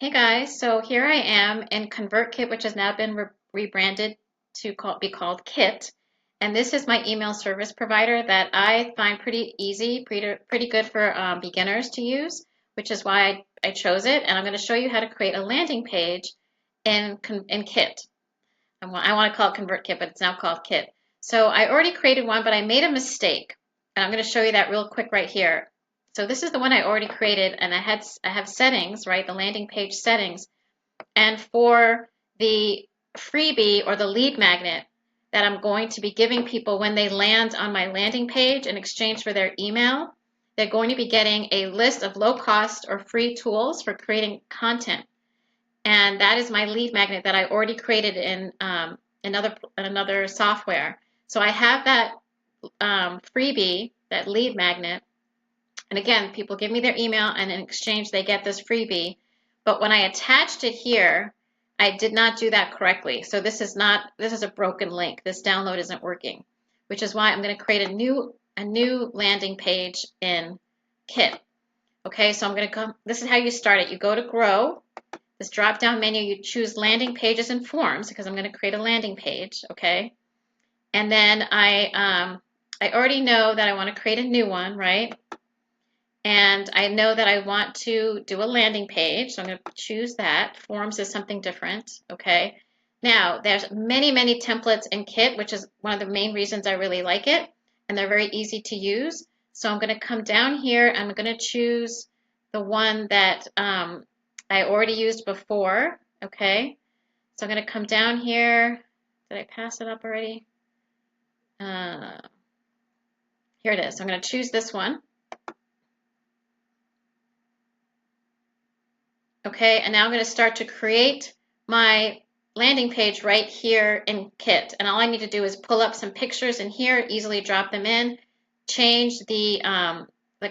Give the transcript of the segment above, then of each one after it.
Hey guys, so here I am in ConvertKit, which has now been rebranded to be called Kit. And this is my email service provider that I find pretty easy, pretty good for beginners to use, which is why I chose it. And I'm going to show you how to create a landing page in Kit. I want to call it ConvertKit, but it's now called Kit. So I already created one, but I made a mistake. And I'm going to show you that real quick right here. So this is the one I already created, and I have settings, right? The landing page settings. And for the freebie or the lead magnet that I'm going to be giving people when they land on my landing page in exchange for their email, they're going to be getting a list of low cost or free tools for creating content. And that is my lead magnet that I already created in another software. So I have that freebie, that lead magnet. And again, people give me their email, and in exchange, they get this freebie. But when I attached it here, I did not do that correctly. So this is a broken link. This download isn't working, which is why I'm going to create a new landing page in Kit. Okay, so I'm going to come. This is how you start it. You go to Grow. This drop-down menu, you choose landing pages and forms because I'm going to create a landing page. Okay, and then I already know that I want to create a new one, right? And I know that I want to do a landing page, so I'm going to choose that. Forms is something different, okay? Now, there's many templates in Kit, which is one of the main reasons I really like it, and they're very easy to use. So I'm going to come down here, and I'm going to choose the one that I already used before, okay? So I'm going to come down here. Did I pass it up already? Here it is. So I'm going to choose this one. Okay, and now I'm going to start to create my landing page right here in Kit. And all I need to do is pull up some pictures in here, easily drop them in, change the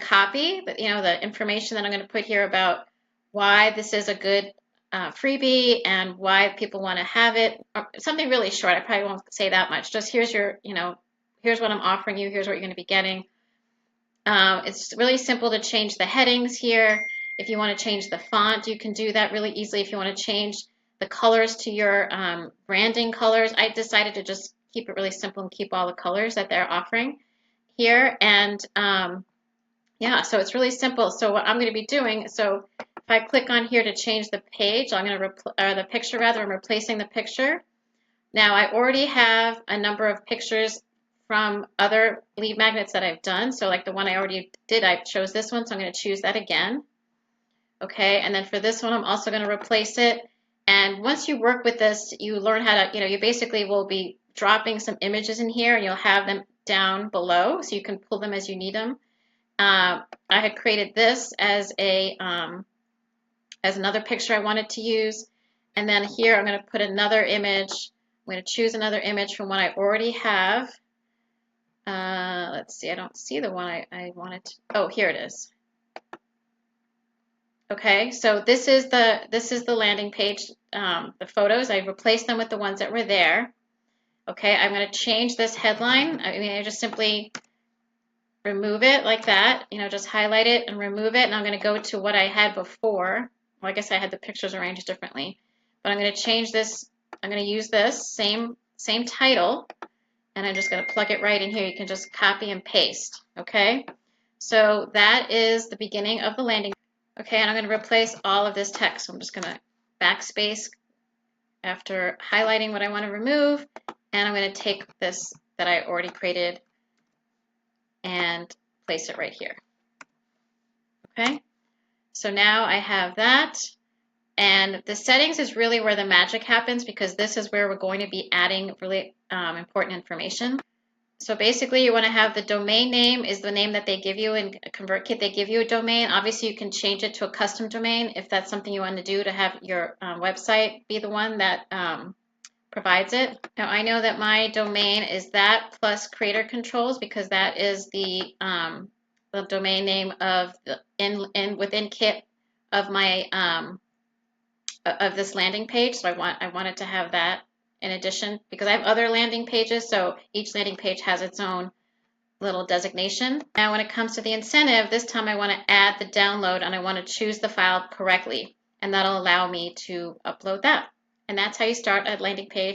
copy, the information that I'm going to put here about why this is a good freebie and why people want to have it. Something really short. I probably won't say that much. Just here's here's what I'm offering you. Here's what you're going to be getting. It's really simple to change the headings here. If you want to change the font, you can do that really easily. If you want to change the colors to your branding colors, I decided to just keep it really simple and keep all the colors that they're offering here. And yeah, so it's really simple. So what I'm going to be doing, so if I click on here to change the page, I'm going to the picture rather, I'm replacing the picture. Now I already have a number of pictures from other lead magnets that I've done. So like the one I already did, I chose this one, so I'm going to choose that again. Okay, and then for this one, I'm also going to replace it. And once you work with this, you learn how to, you basically will be dropping some images in here, and you'll have them down below, so you can pull them as you need them. I had created this as as another picture I wanted to use, and then here I'm going to put another image. I'm going to choose another image from what I already have. Let's see, I don't see the one I wanted to. Oh, here it is. Okay, so this is the landing page, the photos. I replaced them with the ones that were there. Okay, I'm going to change this headline. I just simply remove it like that, just highlight it and remove it. And I'm going to go to what I had before. Well, I guess I had the pictures arranged differently, but I'm going to change this. I'm going to use this same title, and I'm just going to plug it right in here. You can just copy and paste. Okay, so that is the beginning of the landing. Okay, and I'm going to replace all of this text. So I'm just going to backspace after highlighting what I want to remove, and I'm going to take this that I already created and place it right here. Okay, so now I have that, and the settings is really where the magic happens, because this is where we're going to be adding really important information. So basically, you want to have the domain name is the name that they give you in ConvertKit. They give you a domain. Obviously, you can change it to a custom domain if that's something you want to do, to have your website be the one that provides it. Now, I know that my domain is that plus creator controls, because that is the domain name of within Kit of my of this landing page. So I wanted to have that in addition, because I have other landing pages, so each landing page has its own little designation. Now when it comes to the incentive, this time I want to add the download, and I want to choose the file correctly. and that'll allow me to upload that. And that's how you start a landing page